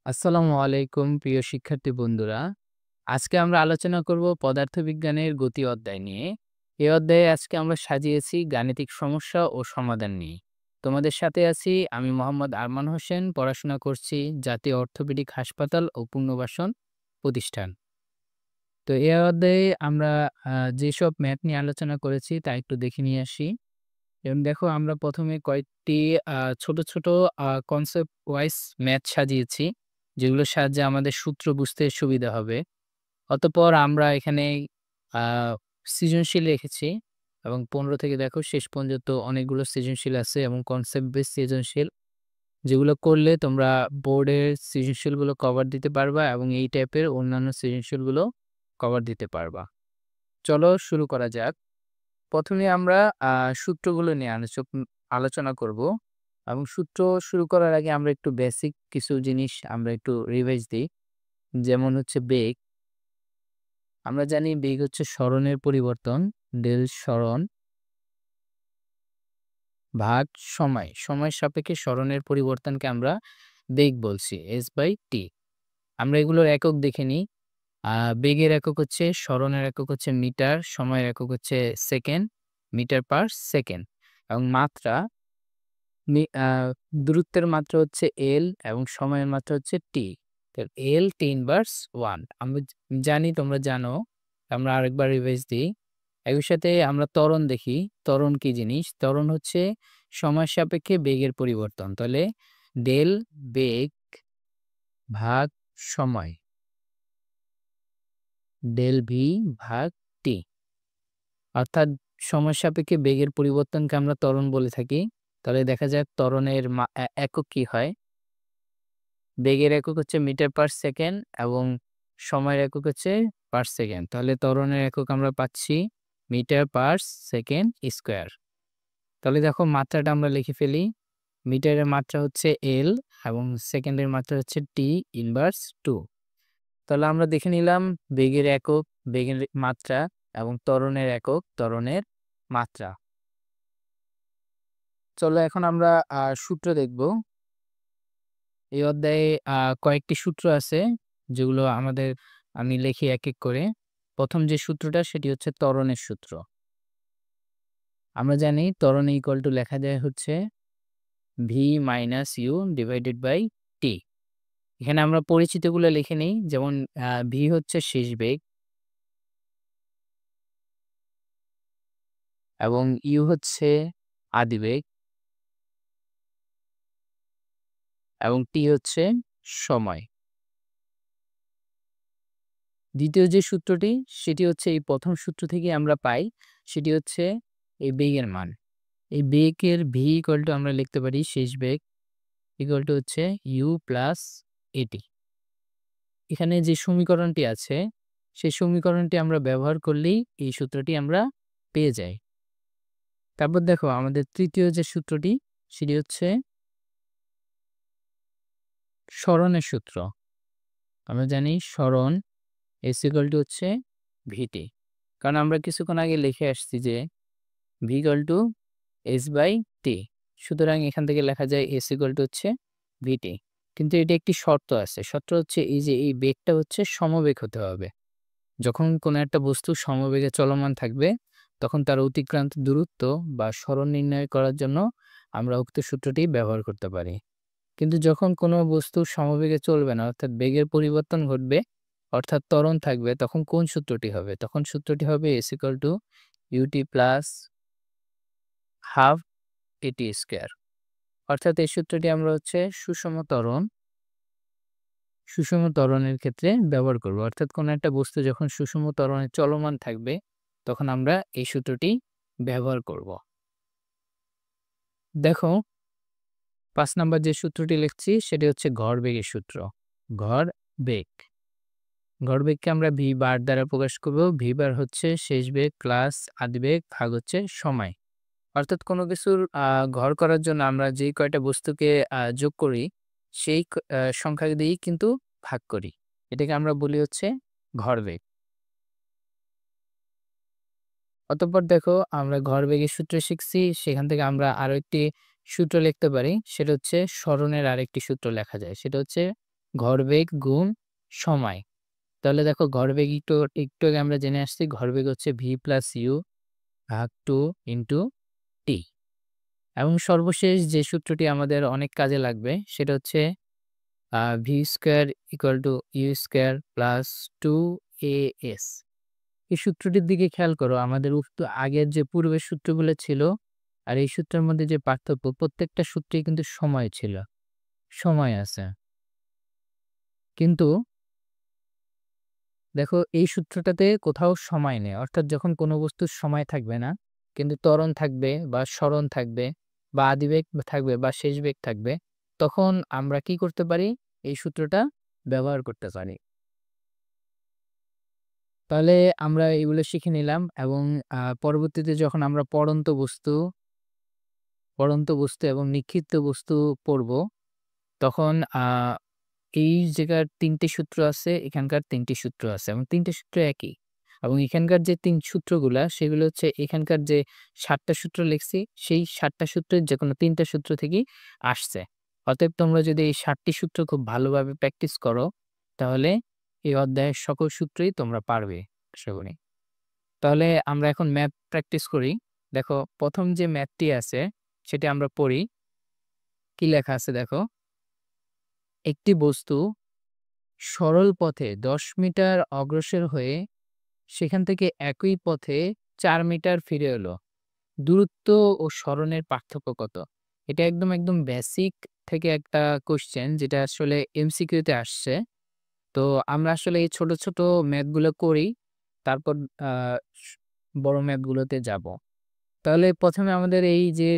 আসসালামু আলাইকুম প্রিয় শিক্ষার্থী বন্ধুরা। আজকে আমরা আলোচনা করব পদার্থবিজ্ঞানের গতি অধ্যায় নিয়ে। এই অধ্যায়ে আজকে আমরা সাজিয়েছি গাণিতিক সমস্যা ও সমাধান নিয়ে। তোমাদের সাথে আছি আমি মোহাম্মদ আরমান হোসেন, পড়াশোনা করছি জাতীয় অর্থোপেডিক হাসপাতাল ও পুনর্বাসন প্রতিষ্ঠান। তো এই অধ্যায়ে আমরা যেসব ম্যাথ নিয়ে আলোচনা করেছি তা একটু দেখে নিয়ে আসি। এবং দেখো আমরা প্রথমে কয়েকটি ছোট কনসেপ্ট ওয়াইজ ম্যাথ সাজিয়েছি, যেগুলোর সাহায্যে আমাদের সূত্র বুঝতে সুবিধা হবে। অতঃপর আমরা এখানে আ সৃজনশীল রেখেছি এবং ১৫ থেকে দেখো শেষ পর্যন্ত অনেকগুলো সৃজনশীল আছে এবং কনসেপ্ট বেস সৃজনশীল, যেগুলো করলে তোমরা বোর্ডের সৃজনশীলগুলো কভার দিতে পারবা এবং এই টাইপের অন্যান্য সৃজনশীলগুলো কভার দিতে পারবা। চলো শুরু করা যাক। ১ম এ আমরা আ সূত্রগুলো নিয়ে আলোচনা করব এবং সূত্র শুরু করার আগে আমরা একটু বেসিক কিছু জিনিস আমরা একটু রিভাইজ দিই। যেমন হচ্ছে বেগ। আমরা জানি বেগ হচ্ছে সরণের পরিবর্তন, ডেল সরণ ভাগ সময়। সময়ের সাপেক্ষে সরণের পরিবর্তনকে আমরা বেগ বলছি, s/t। আমরা এগুলোর একক দেখে নিই। আ বেগের একক হচ্ছে, সরণের একক হচ্ছে মিটার, সময়ের একক হচ্ছে সেকেন্ড, মিটার পার সেকেন্ড এবং মাত্রা মি আ দূরত্বের মাত্রা হচ্ছে L এবং সময়ের মাত্রা হচ্ছে T। তো L T ইনভার্স 1 আমরা জানি, তোমরা জানো। আমরা আরেকবার রিভাইজ দিই। একই সাথে আমরা ত্বরণ দেখি। ত্বরণ কি জিনিস? ত্বরণ হচ্ছে সময়ের সাপেক্ষে বেগের পরিবর্তন। তাহলে ডেল বেগ ভাগ সময়, ডেল V ভাগ T। অর্থাৎ সময়ের সাপেক্ষে বেগের পরিবর্তনকে আমরা ত্বরণ বলে থাকি। তাহলে দেখা যাক ত্বরণের একক কি হয়? বেগের একক হচ্ছে মিটার পার সেকেন্ড এবং সময়ের একক হচ্ছে পার সেকেন্ড। তাহলে ত্বরণের একক আমরা পাচ্ছি মিটার পার সেকেন্ড স্কোয়ার। তাহলে দেখো মাত্রাটা আমরা লিখে ফেলি। মিটারের মাত্রা হচ্ছে L এবং সেকেন্ডের মাত্রা হচ্ছে T ইনভার্স 2। তাহলে আমরা দেখে নিলাম বেগের একক, বেগের মাত্রা এবং ত্বরণের একক, ত্বরণের মাত্রা। চলো এখন আমরা সূত্র দেখব। এই অধ্যায়ে কয়েকটি সূত্র আছে, যেগুলো আমি লিখি এক, এক করে। ১ম যে সূত্রটা সেটি হচ্ছে ত্বরণের সূত্র। আমরা জানি ত্বরণ ইকুয়াল টু লেখা যায় হচ্ছে V minus U divided by T। এখানে আমরা পরিচিতগুলো লিখে নেই। যেমন V হচ্ছে শেষ বেগ এবং U হচ্ছে আদিবেগ এবং T হচ্ছে সময়। দ্বিতীয় যে সূত্রটি সেটি হচ্ছে এই ১ম সূত্র থেকে আমরা পাই, সেটি হচ্ছে এই বেগের মান। এই বেগের v ইকুয়াল টু আমরা লিখতে পারি শেষ বেগ ইকুয়াল টু হচ্ছে u প্লাস এটি। এখানে যে সমীকরণটি আছে সেই সমীকরণটি আমরা ব্যবহার করলেই এই সূত্রটি আমরা পেয়ে যাই। তারপর দেখো আমাদের তৃতীয় যে সূত্রটি সেটি হচ্ছে সরণের সূত্র। আমরা জানি সরণ s ইকুয়াল টু হচ্ছে vt। কারণ আমরা কিছুক্ষণ আগে লিখে আসছি যে v ইকুয়াল টু s/t। সুতরাং এখান থেকে লেখা যায় s ইকুয়াল টু হচ্ছে vt। কিন্তু এটা একটি শর্ত আছে। শর্ত হচ্ছে এই যে এই বেগটা হচ্ছে সমবেগ হতে হবে। যখন কোনো একটা বস্তু সমবেগে চলমান থাকবে তখন তার অতিক্রান্ত দূরত্ব বা সরণ নির্ণয় করার জন্য আমরা উক্ত সূত্রটি ব্যবহার করতে পারি। কিন্তু যখন কোনো বস্তু সমবেগে চলবে না, অর্থাৎ বেগের পরিবর্তন ঘটবে, অর্থাৎ ত্বরণ থাকবে, তখন কোন সূত্রটি হবে? তখন সূত্রটি হবে s equal to ut plus half এটি স্কয়ার। অর্থাৎ এই সূত্রটি আমরা হচ্ছে সুষম ত্বরণের ক্ষেত্রে ব্যবহার করব। অর্থাৎ কোনো একটা বস্তু যখন সুষম ত্বরণে চলমান থাকবে তখন আমরা এই সূত্রটি ব্যবহার করব। দেখো ৫ নাম্বার যে সূত্রটি লিখছি সেটি হচ্ছে ভরবেগের সূত্র। ভরবেগকে আমরা ভি বার দ্বারা প্রকাশ করব। ভি বার হচ্ছে শেষ বেগ প্লাস আদিবেগ ভাগ হচ্ছে সময়। অর্থাৎ কোনো কিছুর ঘর করার জন্য আমরা যেই কয়টা বস্তুকে যোগ করি সেই সংখ্যা দিয়েই কিন্তু ভাগ করি। এটাকে আমরা বলি হচ্ছে ভরবেগ। অতঃপর দেখো আমরা ভরবেগের সূত্র শিখছি, সেখান থেকে আমরা আরো একটি সূত্র লিখতে পারি। সেটা হচ্ছে সরণের আরেকটি সূত্র লেখা যায়। সেটা হচ্ছে ভরবেগ গুণ সময়। তাহলে দেখো ভরবেগ একটু আগে আমরা জেনে আসছি ভরবেগ হচ্ছে v প্লাস u ভাগ 2 ইনটু t। এবং সর্বশেষ যে সূত্রটি আমাদের অনেক কাজে লাগবে সেটা হচ্ছে v square equal to u square plus 2as। এই সূত্রটির দিকে খেয়াল করো, আমাদের আগের যে পূর্বের সূত্রগুলো ছিল আর এই সূত্রের মধ্যে যে পার্থক্য, প্রত্যেকটা সূত্রেই কিন্তু সময় ছিল, সময় আছে। কিন্তু দেখো এই সূত্রটাতে কোথাও সময় নেই, অর্থাৎ যখন কোনো বস্তুর সময় থাকবে না কিন্তু ত্বরণ থাকবে বা সরণ থাকবে বা আদিবেগ থাকবে বা শেষ বেগ থাকবে, তখন আমরা কি করতে পারি, এই সূত্রটা ব্যবহার করতে পারি। তাহলে আমরা এগুলো শিখে নিলাম এবং পরবর্তীতে যখন আমরা পড়ন্ত বস্তু এবং নিক্ষিপ্ত বস্তু পড়ব, তখন এই জায়গার ৩ টে সূত্র আছে, এখানকার ৩ টি সূত্র আছে এবং ৩ টে সূত্র একই। এবং এখানকার যে ৩ সূত্রগুলা সেগুলো হচ্ছে এখানকার যে ৭ টা সূত্র লিখছি, সেই ৭ টা সূত্রের যেকোনো ৩ টা সূত্র থেকেই আসছে। অতএব তোমরা যদি এই ৭ টি সূত্র খুব ভালোভাবে প্র্যাকটিস করো, তাহলে এই অধ্যায়ের সকল সূত্রই তোমরা পারবে আশা করি। তাহলে আমরা এখন ম্যাথ প্র্যাকটিস করি। দেখো ১ম যে ম্যাথটি আছে সেটি আমরা পড়ি। কি লেখা আছে দেখো, একটি বস্তু সরল পথে ১০ মিটার অগ্রসর হয়ে সেখান থেকে একই পথে ৪ মিটার ফিরে এলো। দূরত্ব ও সরণের পার্থক্য কত? এটা একদম বেসিক থেকে একটা কোয়েশ্চেন, যেটা আসলে এমসিকিউ তে আসছে। তো আমরা আসলে এই ছোট ম্যাথগুলো করি, তারপর আ স বড় ম্যাথগুলোতে যাব। তাহলে ১ম এ আমাদের এই যে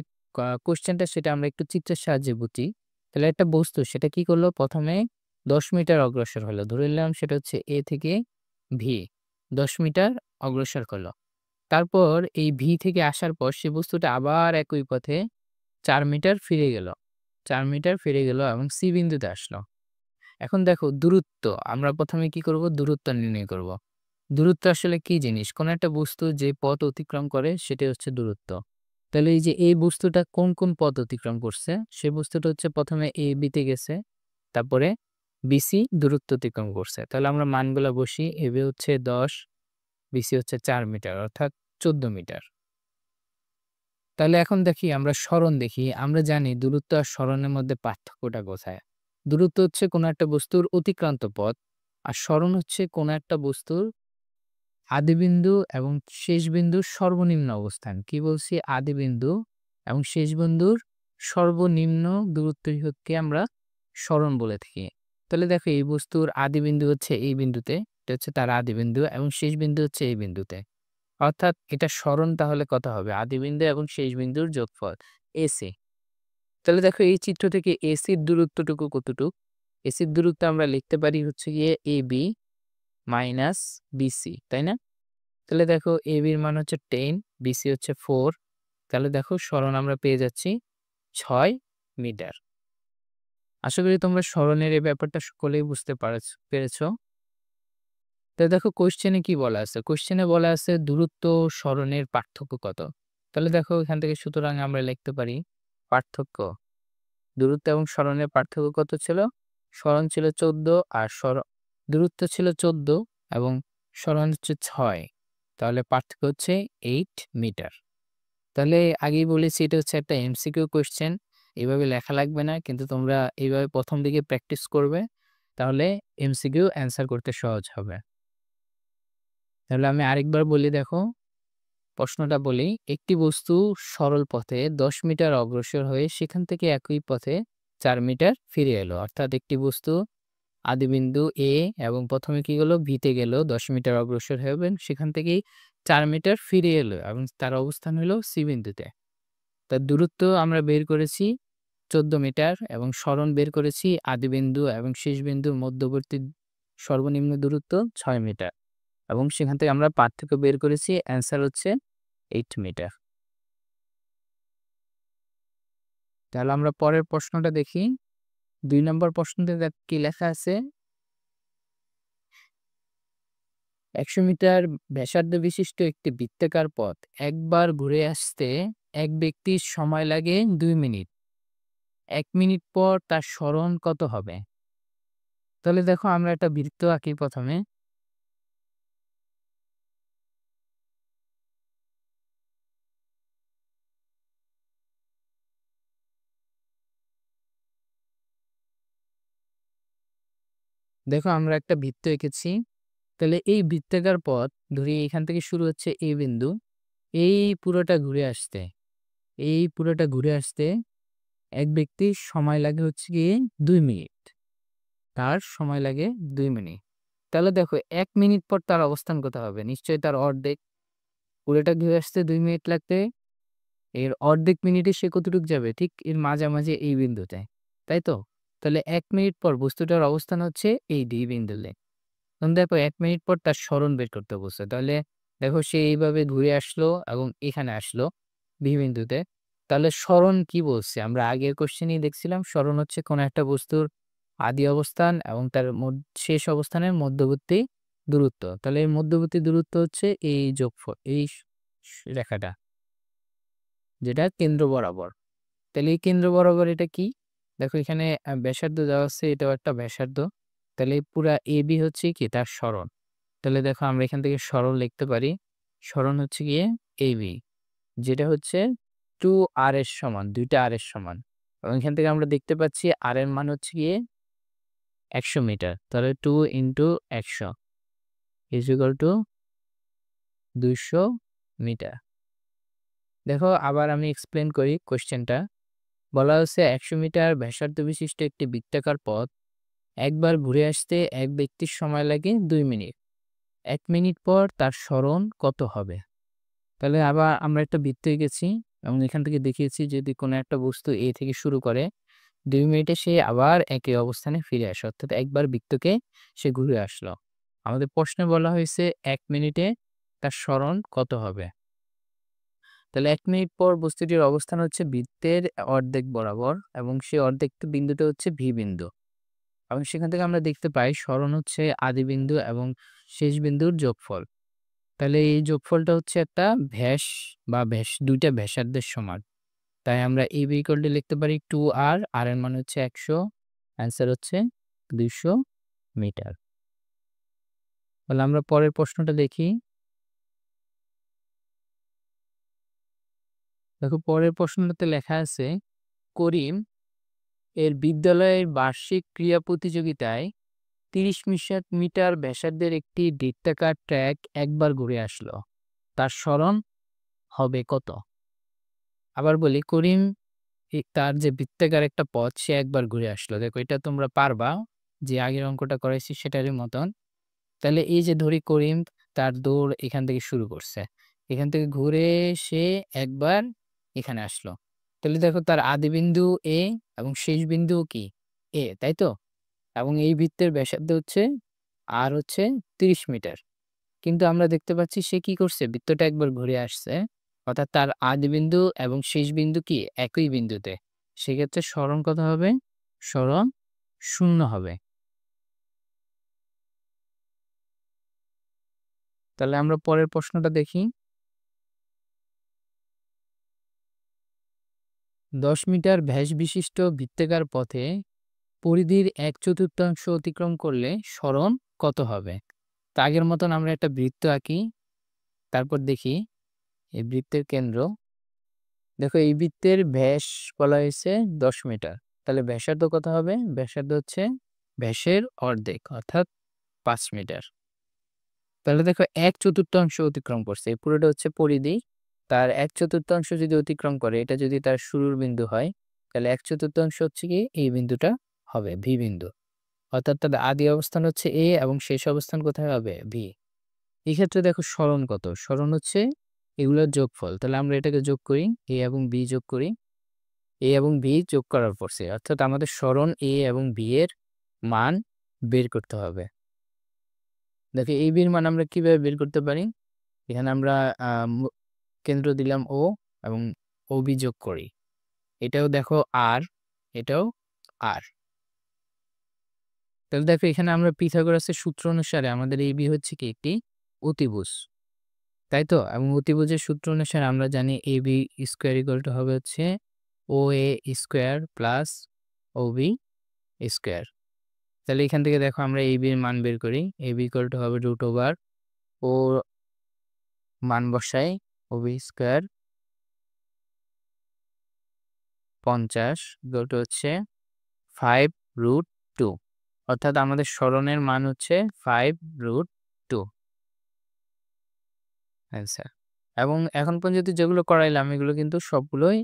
কোয়েশ্চেনটা সেটা আমরা একটু চিত্রের সাহায্যে বুঝি। তাহলে একটা বস্তু সেটা কি করলো? ১ম এ ১০ মিটার অগ্রসর হলো। ধরে নিলাম সেটা হচ্ছে A থেকে V, ১০ মিটার অগ্রসর হলো। তারপর এই V থেকে আসার পর সে বস্তুটা আবার একই পথে ৪ মিটার ফিরে গেল। ৪ মিটার ফিরে গেল এবং C বিন্দুতে আসলো। এখন দেখো দূরত্ব, আমরা ১ম এ কি করব? দূরত্ব নির্ণয় করব। দূরত্ব আসলে কি জিনিস? কোন একটা বস্তু যে পথ অতিক্রম করে সেটাই হচ্ছে দূরত্ব। তাহলে এই যে এই বস্তুটা কোন পথ অতিক্রম করছে? সেই বস্তুটা হচ্ছে ১ম এ AB তে গেছে, তারপরে BC দূরত্ব অতিক্রম করছে। তাহলে আমরা মানগুলা বসিয়ে AB হচ্ছে ১০, BC হচ্ছে ৪ মিটার অর্থাৎ ১৪ মিটার। তাহলে এখন দেখি আমরা সরণ দেখি। আমরা জানি দূরত্ব আর সরণের মধ্যে পার্থক্যটা কোথায়? দূরত্ব হচ্ছে কোনো একটা বস্তুর অতিক্রান্ত পথ আর সরণ হচ্ছে কোনো একটা বস্তুর আদিবিন্দু এবং শেষ বিন্দুর সর্বনিম্ন অবস্থান। কি বলছি? আদিবিন্দু এবং শেষ বিন্দুর সর্বনিম্ন দূরত্বকে আমরা সরণ বলে থাকি। তাহলে দেখো এই বস্তুর আদিবিন্দু হচ্ছে এই বিন্দুতে, এটা হচ্ছে তার আদিবিন্দু এবং শেষ বিন্দু হচ্ছে এই বিন্দুতে। অর্থাৎ এটা সরণ তাহলে কত হবে? আদিবিন্দু এবং শেষ বিন্দুর যোগফল AC। তাহলে দেখো এই চিত্র থেকে AC র দূরত্বটুকু কতটুক? AC র দূরত্ব আমরা লিখতে পারি হচ্ছে গিয়ে AB মাইনাস BC, তাই না? তাহলে দেখো AB এর মান হচ্ছে 10, BC হচ্ছে 4। তাহলে দেখো সরণ আমরা পেয়ে যাচ্ছি 6 মিটার। আশা করি তোমরা সরণের এই ব্যাপারটা সকলেই বুঝতে পেরেছ। তো দেখো কোয়েশ্চেনে কি বলা আছে? কোয়েশ্চেনে বলা আছে দূরত্ব ও সরণের পার্থক্য কত? তাহলে দেখো এখান থেকে সুতরাং আমরা লিখতে পারি পার্থক্য। দূরত্ব এবং সরণের পার্থক্য কত ছিল? সরণ ছিল ১৪ আর দূরত্ব ছিল ১৪ এবং সরণ হচ্ছে ৬। তাহলে পার্থক্য হচ্ছে 8 মিটার। তাহলে আগেই বলেছি এটা হচ্ছে একটা এমসিকিউ কোয়েশ্চেন। এভাবে লেখা লাগবে না, কিন্তু তোমরা এইভাবে ১ম দিকে প্র্যাকটিস করবে। তাহলে এমসিকিউ অ্যান্সার করতে সহজ হবে। তাহলে আমি আরেকবার বলি দেখো, প্রশ্নটা বলি। একটি বস্তু সরল পথে ১০ মিটার অগ্রসর হয়ে সেখান থেকে একই পথে ৪ মিটার ফিরে এলো। অর্থাৎ একটি বস্তু আদিবিন্দু A এবং ১ম এ কি হলো? V তে গেল ১০ মিটার অগ্রসর হয়ে এবং সেখান থেকেই ৪ মিটার ফিরে এলো এবং তার অবস্থান হলো C বিন্দুতে। তার দূরত্ব আমরা বের করেছি ১৪ মিটার এবং সরণ বের করেছি আদিবিন্দু এবং শেষ বিন্দুর মধ্যবর্তী সর্বনিম্ন দূরত্ব ৬ মিটার এবং সেখান থেকে আমরা পার্থক্য বের করেছি। অ্যান্সার হচ্ছে 8 মিটার। তাহলে আমরা পরের প্রশ্নটা দেখি। ২ নম্বর প্রশ্নতে কি লেখা আছে? ১০০ মিটার ব্যাসার্ধ বিশিষ্ট একটি বৃত্তাকার পথ একবার ঘুরে আসতে এক ব্যক্তির সময় লাগে ২ মিনিট। ১ মিনিট পর তার সরণ কত হবে? তাহলে দেখো আমরা একটা বৃত্ত আঁকি প্রথমে। দেখো আমরা একটা বৃত্ত এঁকেছি। তাহলে এই বৃত্তাকার পথ ধরি এখান থেকে শুরু হচ্ছে এই বিন্দু, এই পুরোটা ঘুরে আসতে, এই পুরোটা ঘুরে আসতে এক ব্যক্তির সময় লাগে হচ্ছে গিয়ে ২ মিনিট। তার সময় লাগে ২ মিনিট। তাহলে দেখো ১ মিনিট পর তার অবস্থান কোথায় হবে? নিশ্চয়ই তার অর্ধেক। পুরোটা ঘুরে আসতে ২ মিনিট লাগবে। এর অর্ধেক মিনিটে সে কতটুকু যাবে? ঠিক এর মাঝামাঝি এই বিন্দুতে। তাই তো? তাহলে ১ মিনিট পর বস্তুটার অবস্থান হচ্ছে এই D বিন্দুতে। এখন দেখো ১ মিনিট পর তার সরণ বের করতে বলছে। তাহলে দেখো সে এইভাবে ঘুরে আসলো এবং এখানে আসলো B বিন্দুতে। তাহলে সরণ কি বলছে? আমরা আগের কোয়েশ্চেনেই দেখছিলাম সরণ হচ্ছে কোন একটা বস্তুর আদি অবস্থান এবং তার শেষ অবস্থানের মধ্যবর্তী দূরত্ব। তাহলে এর মধ্যবর্তী দূরত্ব হচ্ছে এই যোগফল, এই রেখাটা, যেটা কেন্দ্র বরাবর। তাহলে এই কেন্দ্র বরাবর এটা কি? দেখো এখানে ব্যাসার্ধ দেওয়া আছে, এটাও একটা ব্যাসার্ধ। তাহলে পুরা AB হচ্ছে কি তার সরণ। তাহলে দেখো আমরা এখান থেকে সরণ লিখতে পারি। সরণ হচ্ছে গিয়ে AB, যেটা হচ্ছে 2r এর সমান, ২ টা r এর সমান। এবং এখান থেকে আমরা দেখতে পাচ্ছি r এর মান হচ্ছে গিয়ে ১০০ মিটার। তাহলে 2 × ১০০ = ২০০ মিটার। দেখো আবার আমি এক্সপ্লেইন করি কোয়েশ্চেনটা। বলা হচ্ছে ১০০ মিটার ব্যাসার্ধ বিশিষ্ট একটি বৃত্তাকার পথ একবার ঘুরে আসতে এক ব্যক্তির সময় লাগে ২ মিনিট। ১ মিনিট পর তার সরণ কত হবে? তাহলে আবার আমরা একটা বৃত্ত এঁকেছি এবং এখান থেকে দেখিয়েছি যদি কোনো একটা বস্তু A থেকে শুরু করে ২ মিনিটে সে আবার একই অবস্থানে ফিরে আসে। অর্থাৎ একবার বৃত্তকে সে ঘুরে আসলো। আমাদের প্রশ্নে বলা হয়েছে ১ মিনিটে তার সরণ কত হবে? তাহলে ১ মিনিট পর বস্তুটির অবস্থান হচ্ছে বৃত্তের অর্ধেক বরাবর এবং সেই অর্ধেক বিন্দুটা হচ্ছে V বিন্দু। এবং সেখান থেকে আমরা দেখতে পাই সরণ হচ্ছে আদি বিন্দু এবং শেষ বিন্দুর যোগফল। তাহলে এই যোগফলটা হচ্ছে একটা ব্যাস বা ২ টা ব্যাসার্ধের সমান। তাই আমরা AB = লিখতে পারি 2r, r এর মান হচ্ছে ১০০, অ্যান্সার হচ্ছে ২০০ মিটার। তাহলে আমরা পরের প্রশ্নটা দেখি। দেখো পরের প্রশ্নটাতে লেখা আছে, করিম এর বিদ্যালয়ের বার্ষিক ক্রীড়া প্রতিযোগিতায় ৩০ মিটার ব্যাসার্ধের একটি বৃত্তাকার ট্র্যাক একবার ঘুরে আসলো। তার সরণ হবে কত? আবার বলি, করিম তার যে বৃত্তাকার একটা পথ সে একবার ঘুরে আসলো। দেখো এটা তোমরা পারবা, যে আগের অঙ্কটা করাইছি সেটারই মতন। তাহলে এই যে ধরি করিম তার দৌড় এখান থেকে শুরু করছে। এখান থেকে ঘুরে সে একবার এখানে আসলো। তাহলে দেখো তার আদি বিন্দু A এবং শেষ বিন্দু কি A, তাই তো? এবং এই বৃত্তের ব্যাসার্ধ হচ্ছে আর হচ্ছে ৩০ মিটার। কিন্তু আমরা দেখতে পাচ্ছি সে কি করছে? বৃত্তটা একবার ঘুরে আসছে। অর্থাৎ তার আদি বিন্দু এবং শেষ বিন্দু কি একই বিন্দুতে। সেক্ষেত্রে সরণ কত হবে? সরণ 0 হবে। তাহলে আমরা পরের প্রশ্নটা দেখি। ১০ মিটার ব্যাস বিশিষ্ট বৃত্তাকার পথে পরিধির ১/৪ অতিক্রম করলে সরণ কত হবে? তো আগের মতন আমরা একটা বৃত্ত আঁকি। তারপর দেখি এই বৃত্তের কেন্দ্র। দেখো এই বৃত্তের ব্যাস বলা হয়েছে ১০ মিটার। তাহলে ব্যাসার্ধ কত হবে? ব্যাসার্ধ হচ্ছে ব্যাসের অর্ধেক অর্থাৎ ৫ মিটার। তাহলে দেখো ১/৪ অতিক্রম করছে। এই পুরোটা হচ্ছে পরিধি। তার ১/৪ যদি অতিক্রম করে, এটা যদি তার শুরুর বিন্দু হয়, তাহলে ১/৪ হচ্ছে কি এই বিন্দুটা হবে V বিন্দু। অর্থাৎ তার আদি অবস্থান হচ্ছে A এবং শেষ অবস্থান কোথায় হবে? V। এই ক্ষেত্রে দেখো সরণ কত? সরণ হচ্ছে এগুলোর যোগফল। তাহলে আমরা এটাকে যোগ করি, A এবং B যোগ করি। A এবং B যোগ করার পড়ছে। অর্থাৎ আমাদের সরণ A এবং B এর মান বের করতে হবে। দেখো AB এর মান আমরা কিভাবে বের করতে পারি? এখানে আমরা আ মু কেন্দ্র দিলাম O এবং OB যোগ করি। এটাও দেখো R, এটাও R। তাহলে দেখো এখানে আমরা পিথাগোরাসের সূত্র অনুসারে আমাদের AB হচ্ছে কি একটি অতিভুজ। তাই তো? এবং অতিভুজের সূত্র অনুসারে আমরা জানি AB স্কয়ার হবে হচ্ছে OA square plus OB square. তাহলে এখান থেকে দেখো আমরা ab এর মান বের করি। ab ইকুয়াল টু হবে √ ও মান বসাই ob স্কয়ার 50 ইকুয়াল টু হচ্ছে 5√2, অর্থাৎ আমাদের সরণের মান হচ্ছে 5√2 অ্যান্সার। এবং এখন পর্যন্ত যেগুলো করাইলাম এগুলো কিন্তু সবগুলোই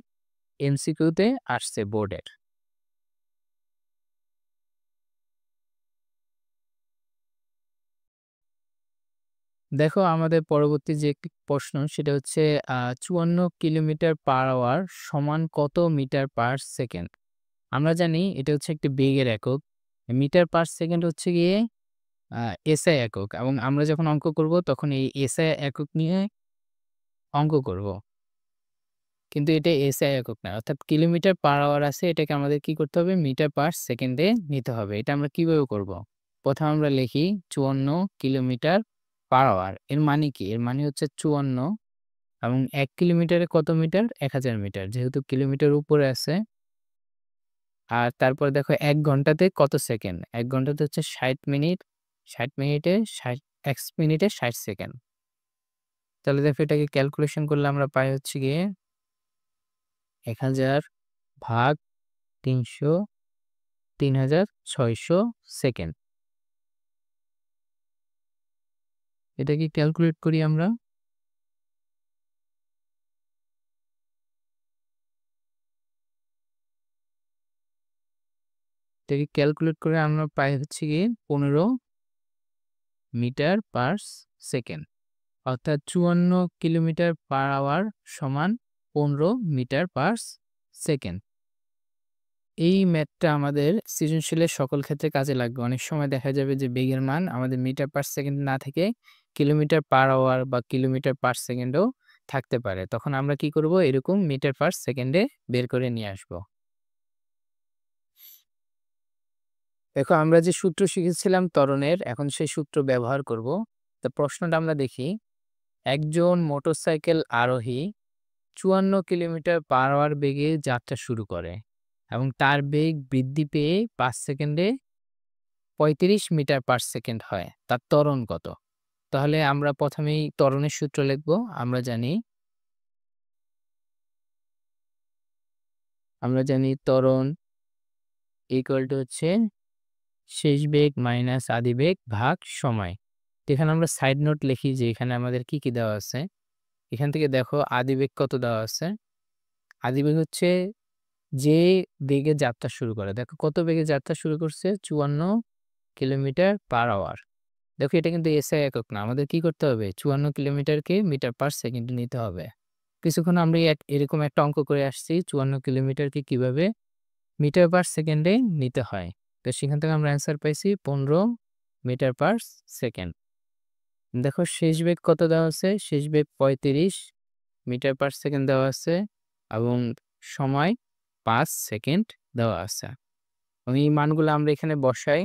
এমসিকিউতে আসছে বোর্ডের। দেখো আমাদের পরবর্তী যে প্রশ্ন সেটা হচ্ছে 54 কিলোমিটার পার আওয়ার সমান কত মিটার পার সেকেন্ড। আমরা জানি এটা হচ্ছে একটি বেগের একক। মিটার পার সেকেন্ড হচ্ছে গিয়ে এসআই একক, এবং আমরা যখন অঙ্ক করব তখন এই এসআই একক নিয়ে অঙ্ক করব। কিন্তু এটা এসআই একক না, অর্থাৎ কিলোমিটার পার আওয়ার আছে, এটাকে আমাদের কি করতে হবে মিটার পার সেকেন্ডে নিতে হবে। এটা আমরা কিভাবে করব? প্রথমে আমরা লিখি 54 কিলোমিটার পার আওয়ার। এর মানে কি? এর মানে হচ্ছে 54 এবং 1 কিলোমিটারে কত মিটার? 1000 মিটার। যেহেতু কিলোমিটার উপরে আছে। আর তারপর দেখো 1 ঘন্টাতে কত সেকেন্ড? 1 ঘন্টাতে হচ্ছে 60 মিনিট। 60 মিনিটে 1 মিনিটে 60 সেকেন্ড। তাহলে দেখো এটাকে ক্যালকুলেশন করলে আমরা পাই হচ্ছে গিয়ে 1000 ভাগ 300 3600 সেকেন্ড। এটাকে ক্যালকুলেট করি আমরা। এটাকে ক্যালকুলেট করে আমরা পাই হচ্ছে গিয়ে 15 মিটার পার সেকেন্ড, অর্থাৎ 54 কিলোমিটার পার আওয়ার সমান 15 মিটার পার সেকেন্ড। এই ম্যাথটা আমাদের সৃজনশীলের সকল ক্ষেত্রে কাজে লাগবে। অনেক সময় দেখা যাবে যে বেগের মান আমাদের মিটার পার সেকেন্ড না থেকে কিলোমিটার পার আওয়ার বা কিলোমিটার পার সেকেন্ডও থাকতে পারে। তখন আমরা কি করব? এরকম মিটার পার সেকেন্ডে বের করে নিয়ে আসব। দেখো আমরা যে সূত্র শিখেছিলাম ত্বরণের, এখন সেই সূত্র ব্যবহার করব। তো প্রশ্নটা আমরা দেখি। একজন মোটরসাইকেল আরোহী 54 কিলোমিটার পার আওয়ার বেগে যাত্রা শুরু করে এবং তার বেগ বৃদ্ধি পেয়ে 5 সেকেন্ডে 35 মিটার পার সেকেন্ড হয়। তার ত্বরণ কত? তাহলে আমরা প্রথমেই ত্বরণের সূত্র লিখব। আমরা জানি ত্বরণ ইকুয়াল টু হচ্ছে শেষ বেগ মাইনাস আদি বেগ ভাগ সময়। এখানে আমরা সাইড নোট লিখি যে এখানে আমাদের কি দেওয়া আছে। এখান থেকে দেখো আদি বেগ কত দেওয়া আছে। আদি বেগ হচ্ছে যে বেগে যাত্রা শুরু করে। দেখো কত বেগে যাত্রা শুরু করছে? 54 কিলোমিটার পার আওয়ার। দেখো এটা কিন্তু এসআই একক না। আমাদের কি করতে হবে? 54 কিলোমিটারকে মিটার পার সেকেন্ডে নিতে হবে। কিছুক্ষণ আমরা এরকম একটা অঙ্ক করে আসছি 54 কিলোমিটারকে কিভাবে মিটার পার সেকেন্ডে নিতে হয়। তো সেখান থেকে আমরা অ্যান্সার পাইছি 15 মিটার পার সেকেন্ড। দেখো শেষ বেগ কত দেওয়া আছে? শেষ বেগ 35 মিটার পার সেকেন্ড দেওয়া আছে এবং সময় 5 সেকেন্ড দেওয়া আছে। এই মানগুলো আমরা এখানে বসাই।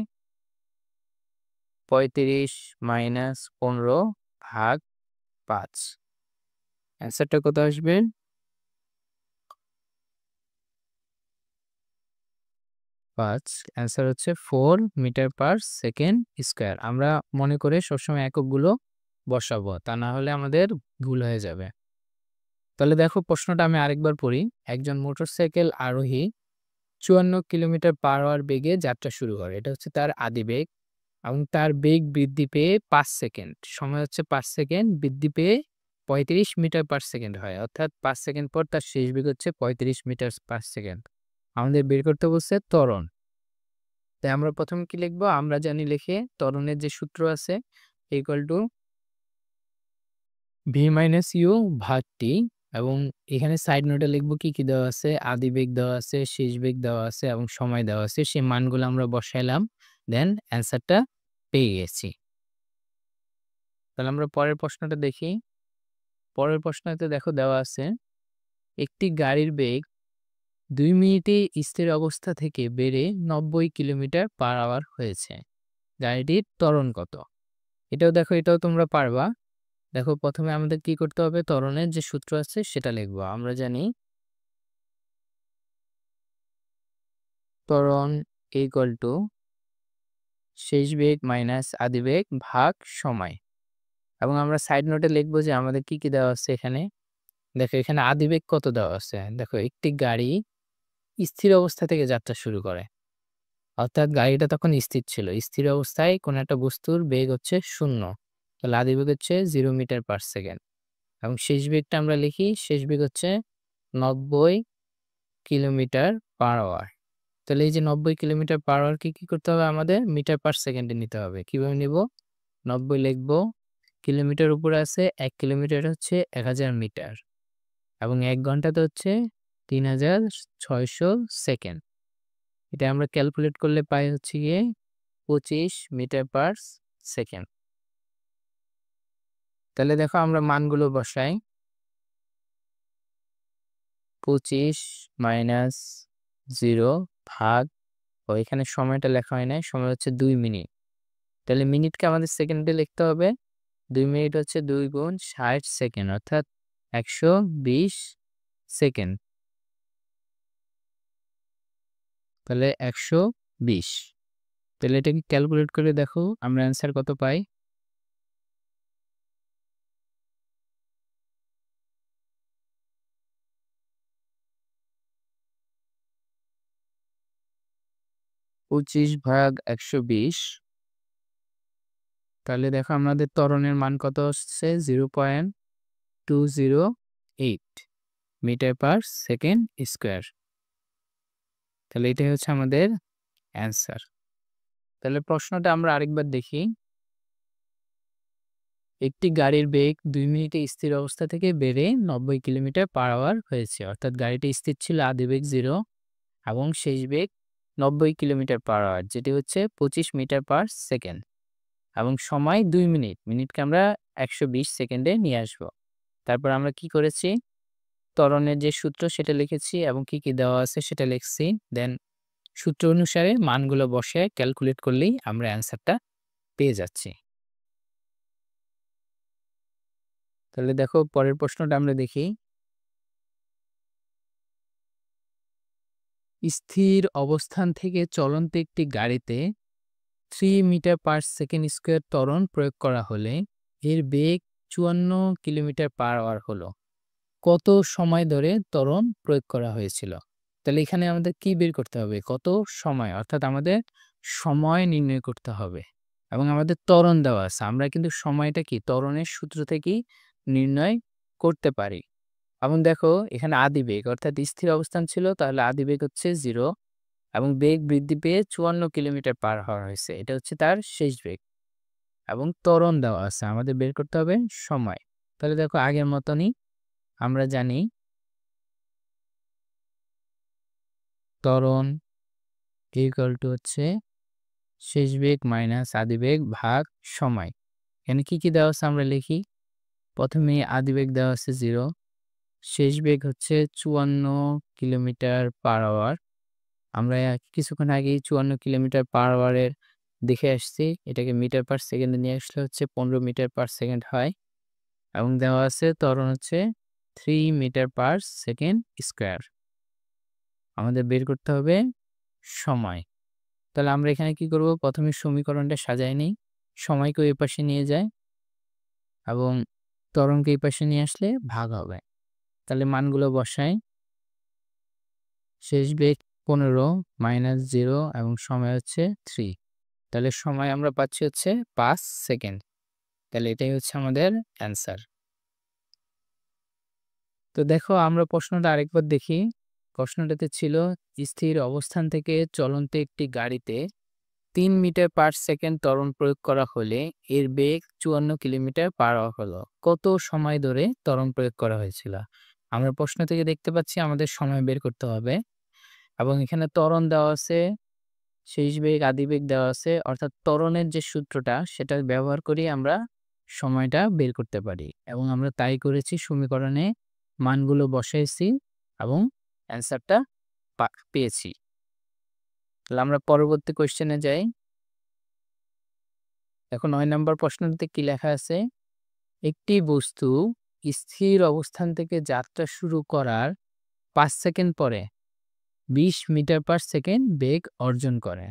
35 মাইনাস 15 ভাগ 5। অ্যান্সারটা কত আসবে? 5। অ্যান্সার হচ্ছে 4 মিটার পার সেকেন্ড স্কয়ার। আমরা মনে করে সবসময় এককগুলো বসাবো, তা না হলে আমাদের ভুল হয়ে যাবে। তাহলে দেখো প্রশ্নটা আমি আরেকবার পড়ি। একজন মোটরসাইকেল আরোহী 54 কিলোমিটার পার আওয়ার বেগে যাত্রা শুরু করে। এটা হচ্ছে তার আদি বেগ এবং তার বেগ বৃদ্ধি পেয়ে 5 সেকেন্ড, সময় হচ্ছে 5 সেকেন্ড, বৃদ্ধি পেয়ে 35 মিটার পার সেকেন্ড হয়। অর্থাৎ 5 সেকেন্ড পর তার শেষ বেগ হচ্ছে 35 মিটার পার সেকেন্ড। আমাদের বের করতে বলছে ত্বরণ। তাই আমরা প্রথমে কি লিখবো? আমরা জানি লিখে ত্বরণের যে সূত্র আছে equal to V minus U ভাগ টি, এবং এখানে সাইড নোটে লিখবো কি দেওয়া আছে। আদি বেগ দেওয়া আছে, শেষ বেগ দেওয়া আছে এবং সময় দেওয়া আছে। সেই মানগুলো আমরা বসাইলাম, দেন অ্যান্সারটা পেয়ে গেছি। তাহলে আমরা পরের প্রশ্নটা দেখি। পরের প্রশ্নতে দেখো দেওয়া আছে একটি গাড়ির বেগ 2 মিনিটে স্থির অবস্থা থেকে বেড়ে 90 কিলোমিটার পার আওয়ার হয়েছে। গাড়িটির ত্বরণ কত? এটাও দেখো, এটাও তোমরা পারবা। দেখো প্রথমে আমাদের কি করতে হবে? ত্বরণের যে সূত্র আছে সেটা লিখবো। আমরা জানি ত্বরণ ইকুয়াল টু শেষ বেগ মাইনাস আদি বেগ ভাগ সময়। এবং আমরা সাইড নোটে লিখব যে আমাদের কি দেওয়া আছে এখানে। দেখো এখানে আদি বেগ কত দেওয়া আছে। দেখো একটি গাড়ি স্থির অবস্থা থেকে যাত্রা শুরু করে। অর্থাৎ গাড়িটা তখন স্থির ছিল। স্থির অবস্থায় কোনো একটা বস্তুর বেগ হচ্ছে 0। তাহলে আদি বেগ হচ্ছে 0 মিটার পার সেকেন্ড। এবং শেষ বেগটা আমরা লিখি, শেষ বেগ হচ্ছে 90 কিলোমিটার পার আওয়ার। তাহলে এই যে 90 কিলোমিটার পার আওয়ার কি করতে হবে আমাদের? মিটার পার সেকেন্ডে নিতে হবে। কিভাবে নিব? 90 লিখব, কিলোমিটার উপরে আছে, ১ কিলোমিটার হচ্ছে ১০০০ মিটার এবং ১ ঘন্টাতে হচ্ছে ৩৬০০ সেকেন্ড। এটা আমরা ক্যালকুলেট করলে পাই হচ্ছে গিয়ে 25 মিটার পার সেকেন্ড। তাহলে দেখো আমরা মানগুলো বসাই। 25 মাইনাস 0 ভাগ, এখানে সময়টা লেখা হয় নাই, সময় হচ্ছে ২ মিনিট। তাহলে মিনিটকে আমাদের সেকেন্ডে লিখতে হবে। ২ মিনিট হচ্ছে ২ গুণ ৬০ সেকেন্ড, অর্থাৎ ১২০ সেকেন্ড। তাহলে ১২০। তাহলে এটাকে ক্যালকুলেট করে দেখো আমরা অ্যান্সার কত পাই। ২৫ ভাগ ১২০। তাহলে দেখো আমাদের ত্বরণের মান কত আসছে? 0.208 মিটার পার সেকেন্ড স্কয়ার। তাহলে এটাই হচ্ছে আমাদের অ্যান্সার। তাহলে প্রশ্নটা আমরা আরেকবার দেখি। একটি গাড়ির বেগ ২ মিনিটে স্থির অবস্থা থেকে বেড়ে ৯০ কিলোমিটার পার আওয়ার হয়েছে। অর্থাৎ গাড়িটি স্থির ছিল, আদি বেগ 0 এবং শেষ বেগ ৯০ কিলোমিটার পার আওয়ার, যেটি হচ্ছে 25 মিটার পার সেকেন্ড এবং সময় ২ মিনিট। মিনিটকে আমরা ১২০ সেকেন্ডে নিয়ে আসব। তারপর আমরা কি করেছি? ত্বরণের যে সূত্র সেটা লিখেছি এবং কি দেওয়া আছে সেটা লিখছি। দেন সূত্র অনুসারে মানগুলো বসে ক্যালকুলেট করলেই আমরা অ্যান্সারটা পেয়ে যাচ্ছি। তাহলে দেখো পরের প্রশ্নটা আমরা দেখি। স্থির অবস্থান থেকে চলন্ত একটি গাড়িতে 3 মিটার পার সেকেন্ড স্কয়ার ত্বরণ প্রয়োগ করা হলে এর বেগ ৫৪ কিলোমিটার পার আওয়ার হলো। কত সময় ধরে ত্বরণ প্রয়োগ করা হয়েছিল? তাহলে এখানে আমাদের কি বের করতে হবে? কত সময়, অর্থাৎ আমাদের সময় নির্ণয় করতে হবে এবং আমাদের ত্বরণ দেওয়া আছে। আমরা কিন্তু সময়টা কি ত্বরণের সূত্র থেকেই নির্ণয় করতে পারি। এবং দেখো এখানে আদিবেগ অর্থাৎ স্থির অবস্থান ছিল, তাহলে আদিবেগ হচ্ছে 0 এবং বেগ বৃদ্ধি পেয়ে ৫৪ কিলোমিটার পার হওয়া হয়েছে। এটা হচ্ছে তার শেষ বেগ এবং ত্বরণ দেওয়া আছে। আমাদের বের করতে হবে সময়। তাহলে দেখো আগের মতনই আমরা জানি ত্বরণ ইকুয়াল টু হচ্ছে শেষ বেগ মাইনাস আদি বেগ ভাগ সময়। এখানে কি দেওয়া আছে আমরা লিখি। প্রথমে আদি বেগ দেওয়া আছে 0, শেষ বেগ হচ্ছে ৫৪ কিলোমিটার পার আওয়ার। আমরা কিছুক্ষণ আগেই ৫৪ কিলোমিটার পার আওয়ারের দেখে আসছি। এটাকে মিটার পার সেকেন্ডে নিয়ে আসলে হচ্ছে ১৫ মিটার পার সেকেন্ড হয় এবং দেওয়া আছে ত্বরণ হচ্ছে 3 মিটার পার সেকেন্ড স্কয়ার। আমাদের বের করতে হবে সময়। তাহলে আমরা এখানে কি করব? প্রথমে সমীকরণটা সাজায় নিই। সময়কে ওই পাশে নিয়ে যায় এবং ত্বরণকে এই পাশে নিয়ে আসলে ভাগ হবে। তাহলে মানগুলো বসাই। শেষ বেগ ১৫ মাইনাস 0 এবং সময় হচ্ছে 3। তাহলে সময় আমরা পাচ্ছি হচ্ছে ৫ সেকেন্ড। তাহলে এটাই হচ্ছে আমাদের অ্যান্সার। তো দেখো আমরা প্রশ্নটা আরেকবার দেখি। প্রশ্নটাতে ছিল স্থির অবস্থান থেকে চলন্ত একটি গাড়িতে ৩ মিটার পার সেকেন্ড ত্বরণ প্রয়োগ করা হলে এর বেগ ৫৪ কিলোমিটার পার আওয়ার হলো। কত সময় ধরে ত্বরণ প্রয়োগ করা হয়েছিল? আমরা প্রশ্ন থেকে দেখতে পাচ্ছি আমাদের সময় বের করতে হবে এবং এখানে ত্বরণ দেওয়া আছে, শেষ বেগ, আদি বেগ দেওয়া আছে। অর্থাৎ ত্বরণের যে সূত্রটা সেটা ব্যবহার করেই আমরা সময়টা বের করতে পারি এবং আমরা তাই করেছি। সমীকরণে মানগুলো বসাইছি এবং অ্যান্সারটা পেয়েছি। তাহলে আমরা পরবর্তী কোয়েশ্চেনে যাই। দেখো ৯ নম্বর প্রশ্নটিতে কি লেখা আছে? একটি বস্তু স্থির অবস্থান থেকে যাত্রা শুরু করার ৫ সেকেন্ড পরে ২০ মিটার পার সেকেন্ড বেগ অর্জন করে।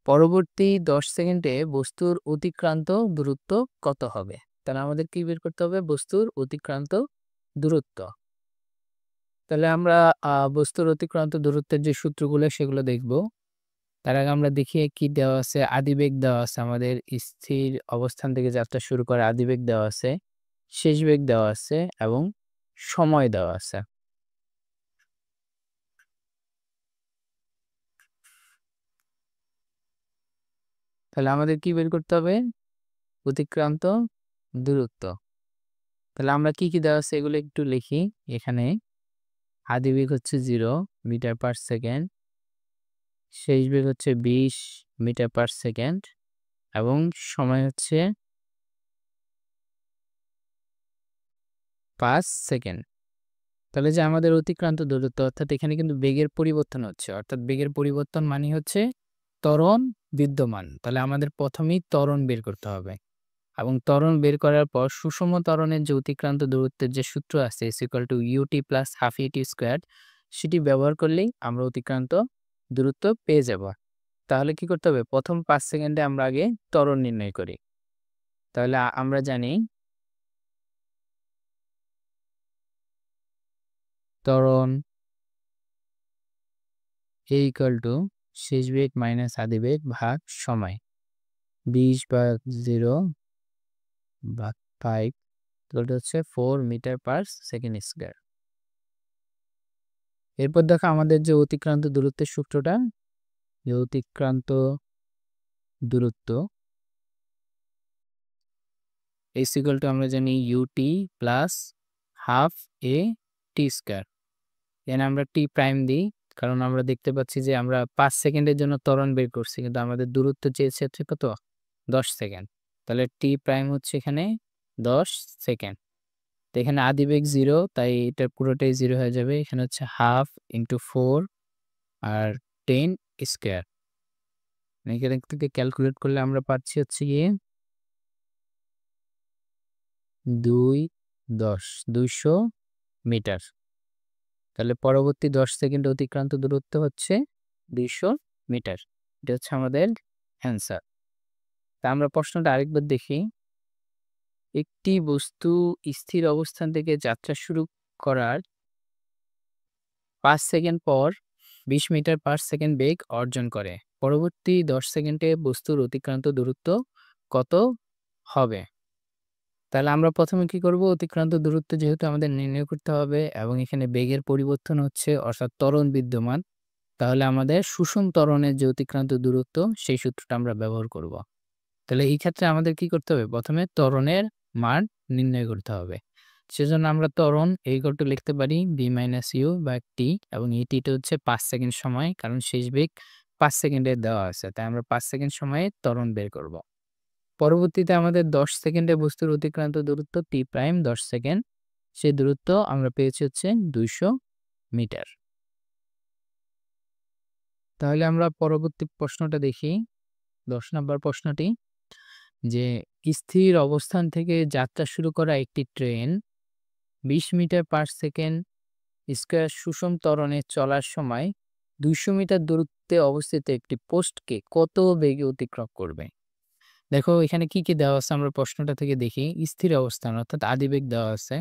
পরবর্তী 10 সেকেন্ডে বস্তুর অতিক্রান্ত দূরত্ব কত হবে? তাহলে আমাদের কি বের করতে হবে? বস্তুর অতিক্রান্ত দূরত্ব। তাহলে আমরা বস্তুর অতিক্রান্ত দূরত্বের যে সূত্রগুলো সেগুলো দেখব। তার আগে আমরা দেখি কি দেওয়া আছে। আদিবেগ দেওয়া আছে আমাদের, স্থির অবস্থান থেকে যাত্রা শুরু করে আদিবেগ দেওয়া আছে, শেষ বেগ দেওয়া আছে এবং সময় দেওয়া আছে। তাহলে আমাদের কি বের করতে হবে? অতিক্রান্ত দূরত্ব। তাহলে আমরা কি দেওয়া আছে এগুলো একটু লিখি। এখানে আদিবেগ হচ্ছে 0 মিটার পার সেকেন্ড, শেষ বেগ হচ্ছে 20 মিটার পার সেকেন্ড এবং সময় হচ্ছে 5 সেকেন্ড। তাহলে যে আমাদের অতিক্রান্ত দূরত্ব, অর্থাৎ এখানে কিন্তু বেগের পরিবর্তন হচ্ছে, অর্থাৎ বেগের পরিবর্তন মানে হচ্ছে ত্বরণ বিদ্যমান। তাহলে আমাদের প্রথমেই ত্বরণ বের করতে হবে এবং ত্বরণ বের করার পর সুষম ত্বরণের যে অতিক্রান্ত দূরত্বের যে সূত্র আছে = ut + হাফ at স্কয়ার, সেটি ব্যবহার করলেই আমরা অতিক্রান্ত দূরত্ব পেয়ে যাব। তাহলে কি করতে হবে? প্রথম 5 সেকেন্ডে আমরা আগে ত্বরণ নির্ণয় করি। তাহলে আমরা জানি ত্বরণ a = শেষ বেগ মাইনাস আদিবেগ ভাগ সময়। 20/0/5 হচ্ছে 4 মিটার পার সেকেন্ড স্কয়ার। এরপর দেখো আমাদের যে অতিক্রান্ত দূরত্বের সূত্রটা, যে অতিক্রান্ত দূরত্ব আমরা জানি ut + half a t square. এখানে আমরা টি প্রাইম দিই, কারণ আমরা দেখতে পাচ্ছি যে আমরা 5 সেকেন্ডের জন্য ত্বরণ বের করছি, কিন্তু আমাদের দূরত্ব চেয়েছে হচ্ছে কত? 10 সেকেন্ড। তাহলে টি প্রাইম হচ্ছে এখানে 10 সেকেন্ড। তো এখানে আদিবেগ 0, তাই এটা পুরোটাই 0 হয়ে যাবে। এখানে হচ্ছে হাফ * 4 আর 10 স্কয়ার। এখান থেকে ক্যালকুলেট করলে আমরা পাচ্ছি হচ্ছে গিয়ে 200 মিটার। তাহলে পরবর্তী 10 সেকেন্ড অতিক্রান্ত দূরত্ব হচ্ছে 200 মিটার। এটা হচ্ছে আমাদের অ্যান্সার। তা আমরা প্রশ্নটা আরেকবার দেখি। একটি বস্তু স্থির অবস্থান থেকে যাত্রা শুরু করার 5 সেকেন্ড পর 20 মিটার পার সেকেন্ড বেগ অর্জন করে। পরবর্তী 10 সেকেন্ডে বস্তুর অতিক্রান্ত দূরত্ব কত হবে? তাহলে আমরা প্রথমে কি করব? অতিক্রান্ত দূরত্ব যেহেতু আমাদের নির্ণয় করতে হবে এবং এখানে বেগের পরিবর্তন হচ্ছে, অর্থাৎ ত্বরণ বিদ্যমান, তাহলে আমাদের সুষম ত্বরণের যে অতিক্রান্ত দূরত্ব সেই সূত্রটা আমরা ব্যবহার করব। তাহলে এই ক্ষেত্রে আমাদের কি করতে হবে? প্রথমে ত্বরণের মান নির্ণয় করতে হবে। সেজন্য আমরা ত্বরণ লিখতে পারি b-u/t এবং এই টিটা হচ্ছে 5 সেকেন্ড সময়, কারণ শেষ বেগ 5 সেকেন্ডের দেওয়া আছে, তাই আমরা 5 সেকেন্ড সময়ে ত্বরণ বের করব। পরবর্তীতে আমাদের 10 সেকেন্ডে বস্তুর অতিক্রান্ত দূরত্ব t প্রাইম 10 সেকেন্ড, সেই দূরত্ব আমরা পেয়েছি হচ্ছে 200 মিটার। তাহলে আমরা পরবর্তী প্রশ্নটা দেখি। 10 নম্বর প্রশ্নটি, যে স্থির অবস্থান থেকে যাত্রা শুরু করা একটি train 20 metre per second square সুষম ত্বরণে চলার সময় 200 মিটার দূরত্বে অবস্থিত একটি পোস্টকে কত বেগে অতিক্রম করবে? দেখো এখানে কি দেওয়া আছে আমরা প্রশ্নটা থেকে দেখি। স্থির অবস্থান অর্থাৎ আদিবেগ দেওয়া আছে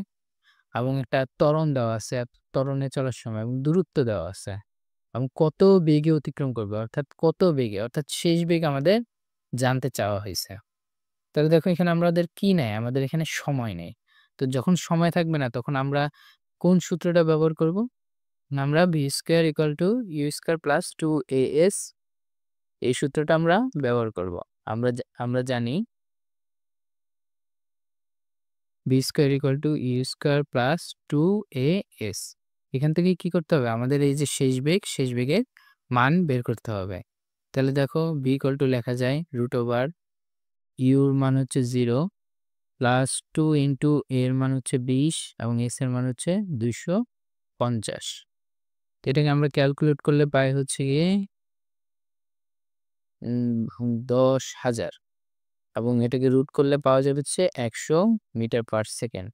এবং একটা ত্বরণ দেওয়া আছে, ত্বরণে চলার সময় এবং দূরত্ব দেওয়া আছে এবং কত বেগে অতিক্রম করবে, অর্থাৎ কত বেগে, অর্থাৎ শেষ বেগ আমাদের জানতে চাওয়া হয়েছে। তাহলে দেখো এখানে আমাদের কি নেই? আমাদের এখানে সময় নেই। তো যখন সময় থাকবে না তখন আমরা কোন সূত্রটা ব্যবহার করব? আমরা v² = u² + 2as এই সূত্রটা আমরা ব্যবহার করব। আমরা জানি v² = u² + 2as। এখান থেকে কি করতে হবে? আমাদের এই যে শেষ বেগের মান বের করতে হবে। তাহলে দেখো v = লেখা যায় √u এর মান হচ্ছে 0 প্লাস 2 * a এর মান হচ্ছে 20 এবং s এর মান হচ্ছে 250। এটাকে আমরা ক্যালকুলেট করলে পাই হচ্ছে গিয়ে 10,000 এবং এটাকে রুট করলে পাওয়া যাবে হচ্ছে 100 মিটার পার সেকেন্ড।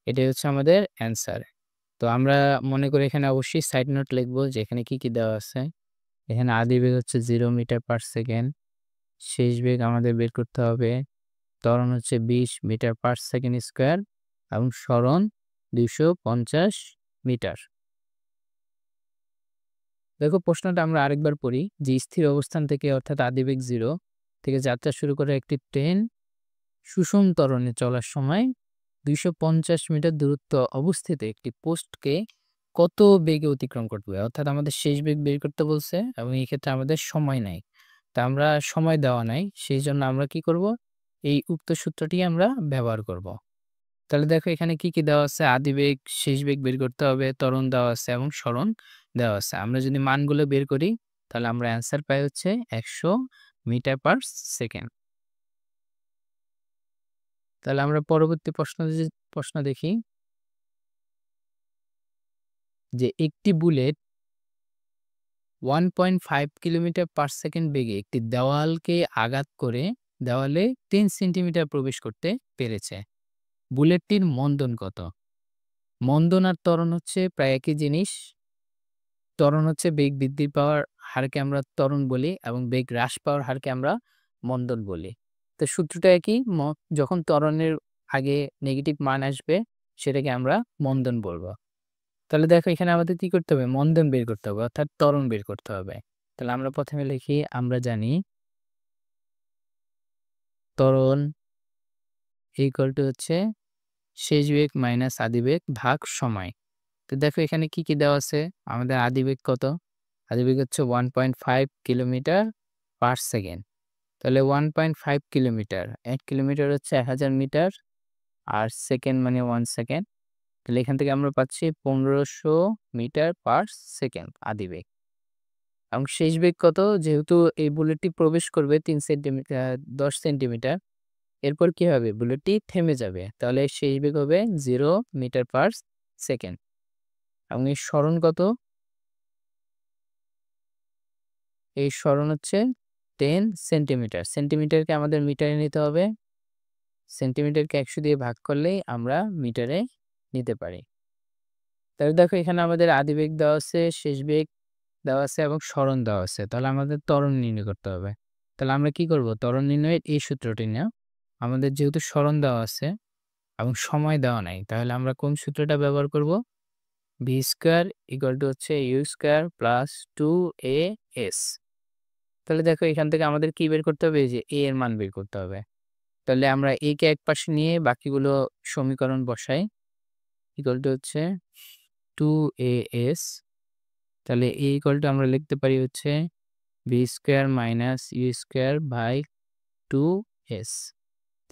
এটাই হচ্ছে আমাদের অ্যান্সার। তো আমরা মনে করি এখানে অবশ্যই সাইড নোট লিখবো যে এখানে কি দেওয়া আছে। এখানে আদি বেগ হচ্ছে 0 মিটার পার সেকেন্ড। শেষ বেগ আমাদের বের করতে হবে। ত্বরণ হচ্ছে 20 মিটার পার সেকেন্ড স্কয়ার এবং সরণ 250 মিটার। দেখো প্রশ্নটা আমরা আরেকবার পড়ি যে স্থির অবস্থান থেকে অর্থাৎ আদিবেগ 0 থেকে যাত্রা শুরু করে একটি ট্রেন সুষম ত্বরণে চলার সময় 250 মিটার দূরত্ব অবস্থিত একটি পোস্টকে কত বেগে অতিক্রম করতে হবে? অর্থাৎ আমাদের শেষ বেগ বের করতে বলছে এবং এই ক্ষেত্রে আমাদের সময় নাই। তা আমরা সময় দেওয়া নাই। সেইজন্য আমরা কি করব? এই উক্ত সূত্রটি আমরা ব্যবহার করব। তাহলে দেখো এখানে কি, কি দেওয়া আছে? আদিবেগ, শেষ বেগ বের করতে হবে, ত্বরণ দেওয়া আছে এবং সরণ দেওয়া আছে। আমরা যদি মানগুলো বের করি তাহলে আমরা অ্যান্সার পাই হচ্ছে 100 মিটার পার সেকেন্ড। তাহলে আমরা পরবর্তী প্রশ্ন দেখি যে একটি বুলেট 1.5 কিলোমিটার পার সেকেন্ড বেগে একটি দেওয়ালকে আঘাত করে দেওয়ালে 10 সেন্টিমিটার প্রবেশ করতে পেরেছে। বুলেটটির মন্দন কত? মন্দন আর ত্বরণ হচ্ছে প্রায় একই জিনিস। ত্বরণ হচ্ছে বেগ বৃদ্ধি পাওয়ার হারকে আমরা ত্বরণ বলি এবং বেগ হ্রাস পাওয়ার হারকে আমরা মন্দন বলি। তো সূত্রটা একই। যখন ত্বরণের আগে নেগেটিভ মান আসবে সেটাকে আমরা মন্দন বলবো। তাহলে দেখো এখানে আমাদের কি করতে হবে? মন্দন বের করতে হবে অর্থাৎ ত্বরণ বের করতে হবে। তাহলে আমরা প্রথমে লিখি আমরা জানি ত্বরণ ইকুয়াল টু হচ্ছে শেষ বেগ মাইনাস আদিবেগ ভাগ সময়। তো দেখো এখানে কি, কি দেওয়া আছে? আমাদের আদিবেগ কত? আদিবেগ হচ্ছে 1.5 কিলোমিটার পার সেকেন্ড। তাহলে 1.5 কিলোমিটার, 1 কিলোমিটার হচ্ছে 1000 মিটার আর সেকেন্ড মানে 1 সেকেন্ড। তাহলে এখান থেকে আমরা পাচ্ছি 1500 মিটার পার সেকেন্ড আদিবেগ। এবং শেষ বেগ কত? যেহেতু এই বুলেটটি প্রবেশ করবে 3 সেন্টিমিটার 10 সেন্টিমিটার, এরপর কি হবে? বুলেটটি থেমে যাবে। তাহলে শেষ বেগ হবে 0 মিটার পার সেকেন্ড। এবং এই সরণ কত? এই সরণ হচ্ছে 10 সেন্টিমিটার। সেন্টিমিটারকে আমাদের মিটারে নিতে হবে। সেন্টিমিটারকে 100 দিয়ে ভাগ করলেই আমরা মিটারে নিতে পারি। তাহলে দেখো এখানে আমাদের আদিবেগ দেওয়া আছে, শেষ বেগ দেওয়া আছে এবং সরণ দেওয়া আছে। তাহলে আমাদের ত্বরণ নির্ণয় করতে হবে। তাহলে আমরা কি করব? ত্বরণ নির্ণয়ের এই সূত্রটি নেও। আমাদের যেহেতু সরণ দেওয়া আছে এবং সময় দেওয়া নাই, তাহলে আমরা কোন সূত্রটা ব্যবহার করব? v স্কয়ার ইকুয়াল টু হচ্ছে u স্কয়ার প্লাস 2as। তাহলে দেখো এখান থেকে আমাদের কি বের করতে হবে? এই যে a এর মান বের করতে হবে। তাহলে আমরা a কে একপাশে নিয়ে বাকিগুলো সমীকরণ বসাই। ইকুয়াল টু হচ্ছে 2as। তাহলে a ইকুয়াল টু আমরা লিখতে পারি হচ্ছে v square minus u square by 2s।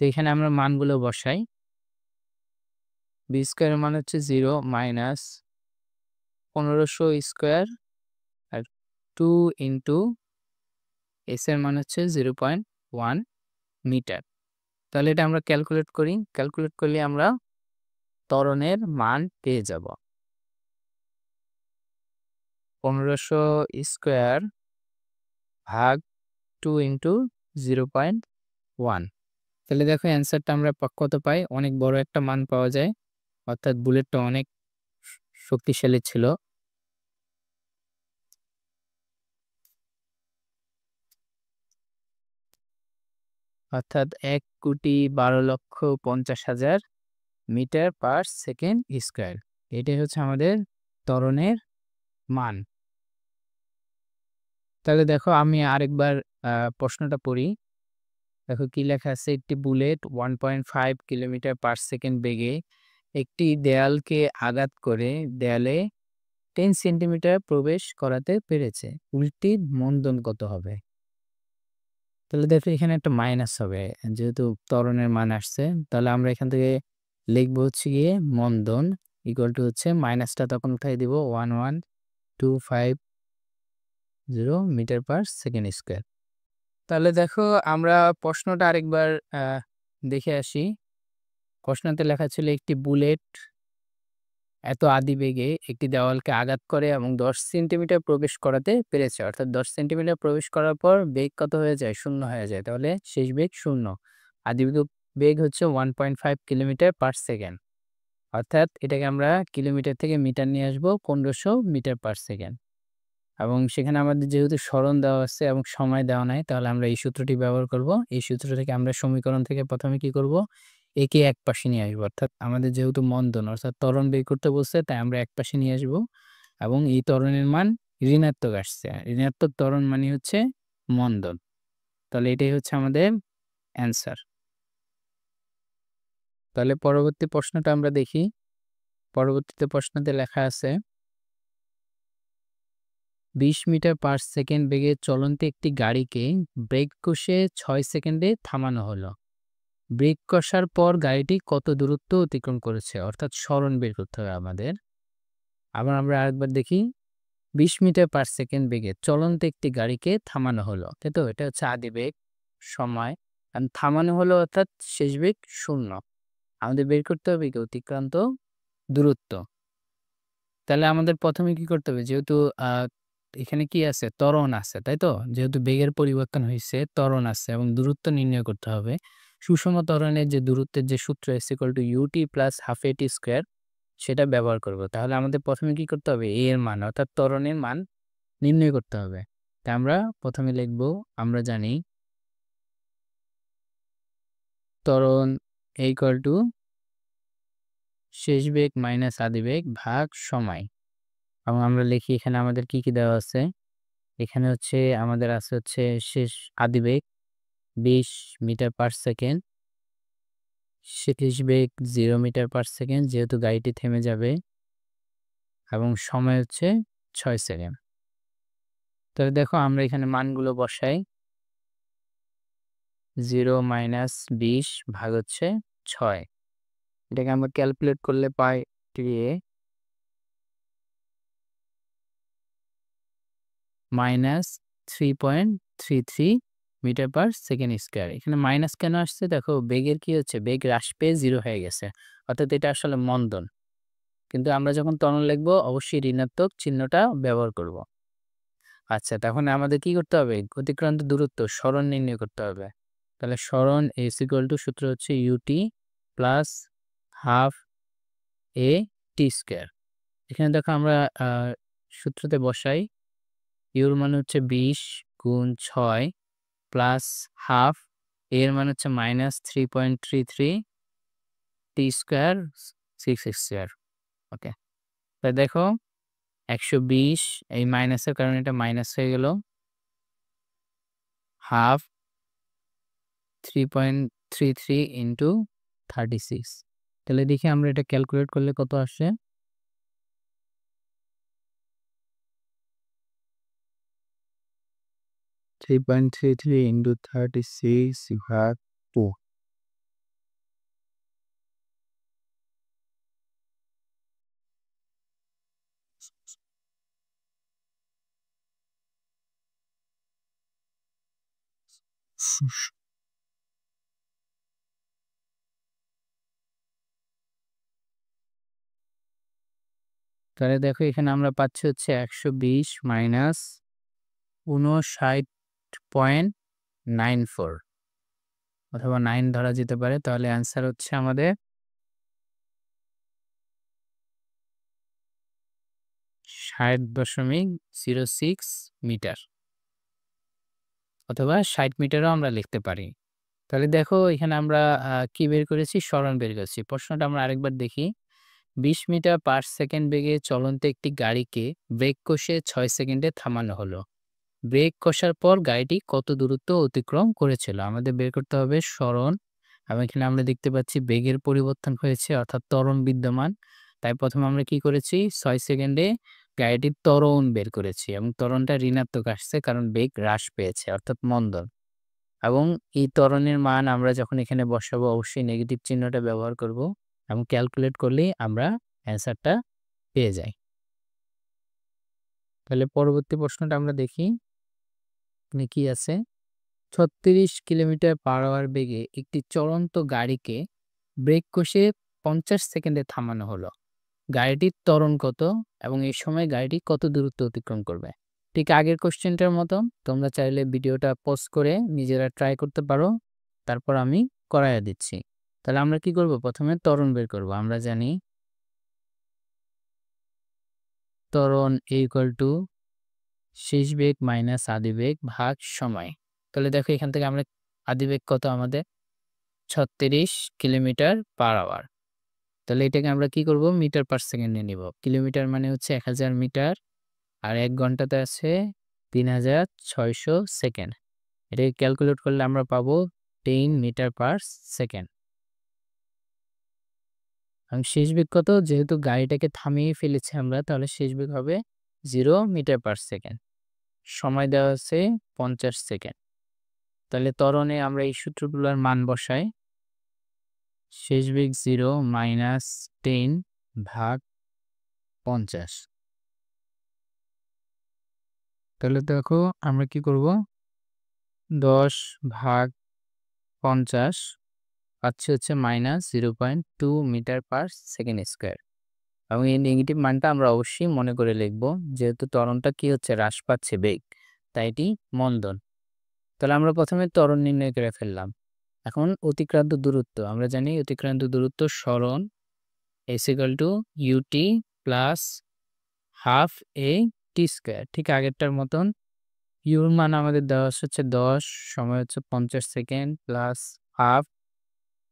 তো এখানে আমরা মানগুলো বসাই। v স্কয়ার এর মান হচ্ছে 0 মাইনাস 1500 স্কয়ার আর 2 ইনটু s এর মান হচ্ছে 0.1 মিটার। তাহলে এটা আমরা ক্যালকুলেট করি। ক্যালকুলেট করলে আমরা ত্বরণের মান পেয়ে যাব। 1500 স্কয়ার ভাগ 2 ইনটু 0.1। তাহলে দেখো অ্যান্সারটা আমরা কত পাই? অনেক বড় একটা মান পাওয়া যায়। অর্থাৎ বুলেটটা অনেক শক্তিশালী ছিল। অর্থাৎ 1,12,50,000 মিটার পার সেকেন্ড স্কয়ার। এটাই হচ্ছে আমাদের ত্বরণের মান। তাহলে দেখো আমি আরেকবার প্রশ্নটা পড়ি। দেখো কি লেখা আছে? একটি বুলেট 1.5 কিলোমিটার পার সেকেন্ড বেগে একটি দেয়ালকে আঘাত করে দেয়ালে 10 সেন্টিমিটার প্রবেশ করাতে পেরেছে। উল্টির মন্দন কত হবে? তাহলে দেখো এখানে একটা মাইনাস হবে। যেহেতু ত্বরণের মান আসছে, তাহলে আমরা এখান থেকে লিখবো হচ্ছে গিয়ে মন্দন ইকুয়াল টু হচ্ছে মাইনাসটা তখন উঠাই দিব 11250 মিটার পার সেকেন্ড স্কয়ার। তাহলে দেখো আমরা প্রশ্নটা আরেকবার দেখে আসি। প্রশ্নতে লেখা ছিল একটি বুলেট এত আদিবেগে একটি দেওয়ালকে আঘাত করে এবং 10 সেন্টিমিটার প্রবেশ করাতে পেরেছে। অর্থাৎ 10 সেন্টিমিটার প্রবেশ করার পর বেগ কত হয়ে যায়? 0 হয়ে যায়। তাহলে শেষ বেগ 0। আদিবেগ বেগ হচ্ছে 1.5 কিলোমিটার পার সেকেন্ড। অর্থাৎ এটাকে আমরা কিলোমিটার থেকে মিটার নিয়ে আসবো 1500 মিটার পার সেকেন্ড। এবং সেখানে আমাদের যেহেতু সরণ দেওয়া আছে এবং সময় দেওয়া নাই, তাহলে আমরা এই সূত্রটি ব্যবহার করব। এই সূত্র থেকে আমরা সমীকরণ থেকে প্রথমে কি করব, একে একপাশে নিয়ে আসবো। অর্থাৎ আমাদের যেহেতু মন্দন অর্থাৎ ত্বরণ বের করতে বলছে, তাই আমরা একপাশে নিয়ে আসবো এবং এই ত্বরণের মান ঋণাত্মক আসছে। ঋণাত্মক ত্বরণ মানে হচ্ছে মন্দন। তাহলে এটাই হচ্ছে আমাদের অ্যান্সার। তাহলে পরবর্তী প্রশ্নটা আমরা দেখি। পরবর্তীতে প্রশ্নতে লেখা আছে 20 মিটার পার সেকেন্ড বেগে চলন্ত একটি গাড়িকে ব্রেক কষে 6 সেকেন্ডে থামানো হলো। ব্রেক কষার পর গাড়িটি কত দূরত্ব অতিক্রম করেছে? অর্থাৎ সরণ বের করতে হবে আমাদের। আবার আমরা আরেকবার দেখি। 20 মিটার পার সেকেন্ড বেগে চলন্ত একটি গাড়িকে থামানো হলো, তাই তো? এটা হচ্ছে আদি বেগ, সময়। আর থামানো হলো অর্থাৎ শেষ বেগ 0। আমাদের বের করতে হবে কি অতিক্রান্ত দূরত্ব। তাহলে আমাদের প্রথমে কি করতে হবে, যেহেতু এখানে কি আছে, ত্বরণ আছে, তাই তো? যেহেতু বেগের পরিবর্তন হয়েছে, ত্বরণ আছে এবং দূরত্ব নির্ণয় করতে হবে। সুষম ত্বরণের যে দূরত্বের যে সূত্র s = ut + ½ at স্কয়ার, সেটা ব্যবহার করব। তাহলে আমাদের প্রথমে কি করতে হবে, a এর মান অর্থাৎ ত্বরণের মান নির্ণয় করতে হবে। তাই আমরা প্রথমে লিখব, আমরা জানি ত্বরণ = শেষ বেগ মাইনাস আদি বেগ ভাগ সময়। এবং আমরা লিখি এখানে আমাদের কি দেওয়া আছে। এখানে হচ্ছে আমাদের আছে হচ্ছে শেষ আদিবেগ 20 মিটার পার সেকেন্ড, শেষ বেগ 0 মিটার পার সেকেন্ড যেহেতু গাড়িটি থেমে যাবে, এবং সময় হচ্ছে 6 সেকেন্ড। তাহলে দেখো আমরা এখানে মানগুলো বসাই। 0 - 20 ভাগ হচ্ছে 6। এটাকে আমরা ক্যালকুলেট করলে পাই -3.33 মিটার পার সেকেন্ড স্কয়ার। এখানে মাইনাস কেন আসছে? দেখো বেগের কি হচ্ছে, বেগ হ্রাস পেয়ে 0 হয়ে গেছে। অর্থাৎ এটা আসলে মন্দন। কিন্তু আমরা যখন ত্বরণ লিখব অবশ্যই ঋণাত্মক চিহ্নটা ব্যবহার করব। আচ্ছা, তখন আমাদের কি করতে হবে, অতিক্রান্ত দূরত্ব সরণ নির্ণয় করতে হবে। তাহলে সরণ s = সূত্র হচ্ছে ut + ½ a t স্কয়ার। এখানে দেখো আমরা সূত্রতে বসাই। u এর মান হচ্ছে 20 গুণ 6 প্লাস হাফ, এর মান হচ্ছে -3.33 t স্কয়ার 6 স্কয়ার। ওকে। তাই দেখো 120, এই মাইনাসের কারণে এটা মাইনাস হয়ে গেল। Half 3.33 into 36। তাহলে দেখি আমরা এটা ক্যালকুলেট করলে কত আসে। 3.33 into 36 you have 2. তাহলে দেখো এখানে আমরা পাচ্ছি হচ্ছে 120 মাইনাস 59.94 অথবা 9 ধরা যেতে পারে। তাহলে অ্যান্সার হচ্ছে আমাদের 60.06 মিটার অথবা 60 মিটারও আমরা লিখতে পারি। তাহলে দেখো এখানে আমরা কি বের করেছি, সরণ বের করেছি। প্রশ্নটা আমরা আরেকবার দেখি। 20 মিটার পার সেকেন্ড বেগে চলন্ত একটি গাড়িকে ব্রেক কষে 6 সেকেন্ডে থামানো হলো। ব্রেক কষার পর গাড়িটি কত দূরত্ব অতিক্রম করেছিল? আমাদের বের করতে হবে সরণ, এবং এখানে আমরা দেখতে পাচ্ছি বেগের পরিবর্তন হয়েছে অর্থাৎ ত্বরণ বিদ্যমান। তাই প্রথমে আমরা কি করেছি, 6 সেকেন্ডে গাড়িটির ত্বরণ বের করেছি এবং ত্বরণটা ঋণাত্মক আসছে কারণ বেগ হ্রাস পেয়েছে অর্থাৎ মন্দন। এবং এই ত্বরণের মান আমরা যখন এখানে বসাবো অবশ্যই নেগেটিভ চিহ্নটা ব্যবহার করব এবং ক্যালকুলেট করলেই আমরা অ্যান্সারটা পেয়ে যাই। তাহলে পরবর্তী প্রশ্নটা আমরা দেখি এখানে কি আছে। 36 কিলোমিটার পার আওয়ার বেগে একটি চলন্ত গাড়িকে ব্রেক কষে 50 সেকেন্ডে থামানো হলো। গাড়িটির ত্বরণ কত এবং এই সময় গাড়িটি কত দূরত্ব অতিক্রম করবে? ঠিক আগের কোশ্চেনটার মতো তোমরা চাইলে ভিডিওটা পজ করে নিজেরা ট্রাই করতে পারো, তারপর আমি করাইয়া দিচ্ছি। তাহলে আমরা কি করব, প্রথমে ত্বরণ বের করব। আমরা জানি ত্বরণ = শেষ বেগ মাইনাস আদিবেগ ভাগ সময়। তাহলে দেখো এখান থেকে আমরা আদিবেগ কত আমাদের 36 কিলোমিটার পার আওয়ার। তাহলে এটাকে আমরা কি করব মিটার পার সেকেন্ডে নিব। কিলোমিটার মানে হচ্ছে 1000 মিটার আর 1 ঘন্টাতে আছে 3600 সেকেন্ড। এটাকে ক্যালকুলেট করলে আমরা পাবো 10 মিটার পার সেকেন্ড। শেষ বেগ কত? যেহেতু গাড়িটাকে থামিয়ে ফেলেছি আমরা, তাহলে শেষ বেগ হবে 0 মিটার পার সেকেন্ড। সময় দেওয়া আছে 50 সেকেন্ড। তাহলে ত্বরণে আমরা এই সূত্রগুলোর মান বসাই। শেষ বেগ 0 মাইনাস 10 ভাগ 50। তাহলে দেখো আমরা কি করব? 10 ভাগ 50 পাচ্ছি হচ্ছে minus 0.2 metre per second square. এবং এই নেগেটিভ মানটা আমরা অবশ্যই মনে করে লিখব, যেহেতু ত্বরণটা কি হচ্ছে হ্রাস পাচ্ছে বেগ, তাই এটি মন্দন। তাহলে আমরা প্রথমে ত্বরণ নির্ণয় করে ফেললাম। এখন অতিক্রান্ত দূরত্ব আমরা জানি, অতিক্রান্ত দূরত্ব সরণ is equal to ut plus half A T square. ঠিক আগেরটার মতন ইউর মান আমাদের দেওয়া হচ্ছে 10, সময় হচ্ছে 50 সেকেন্ড প্লাস হাফ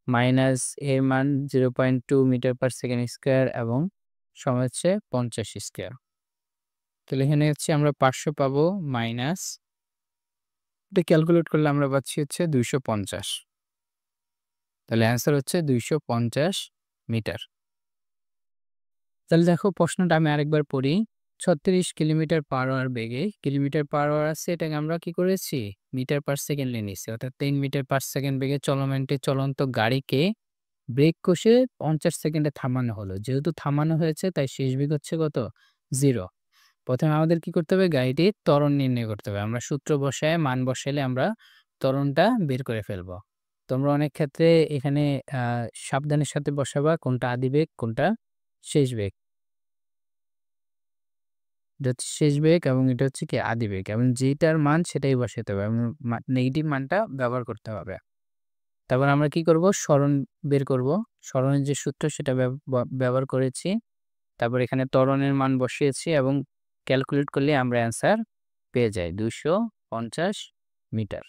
মাইনাস এর মান 0.2 মিটার পার সেকেন্ড স্কোয়ার এবং সময় হচ্ছে 50 স্কোয়ার। তাহলে এখানে হচ্ছে আমরা 500 পাবো মাইনাস, এটা ক্যালকুলেট করলে আমরা পাচ্ছি হচ্ছে 250। তাহলে অ্যান্সার হচ্ছে 250 মিটার। তাহলে দেখো প্রশ্নটা আমি আরেকবার পড়ি। 36 কিলোমিটার পার আওয়ার বেগে, কিলোমিটার পার আওয়ার আছে, এটাকে আমরা কি করেছি মিটার পার সেকেন্ডে নিয়েছি, অর্থাৎ 3 মিটার পার সেকেন্ড বেগে চলন্ত গাড়িকে ব্রেক কষে 50 সেকেন্ডে থামানো হলো। যেহেতু থামানো হয়েছে তাই শেষ বেগ হচ্ছে কত? 0। প্রথমে আমাদের কি করতে হবে? গাড়িটির ত্বরণ নির্ণয় করতে হবে। আমরা সূত্র বসায় মান বসাইলে আমরা ত্বরণটা বের করে ফেলবো। তোমরা অনেক ক্ষেত্রে এখানে সাবধানের সাথে বসাবা কোনটা আদিবেগ কোনটা শেষ বেগ। এটা হচ্ছে শেষ বেগ এবং এটা হচ্ছে কি আদিবেগ, এবং যেটার মান সেটাই বসাতে হবে এবং নেগেটিভ মানটা ব্যবহার করতে হবে। তারপর আমরা কি করব? সরণ বের করব। সরণের যে সূত্র সেটা ব্যবহার করেছি। তারপর এখানে ত্বরণের মান বসিয়েছি এবং ক্যালকুলেট করলে আমরা অ্যান্সার পেয়ে যাই 250 মিটার।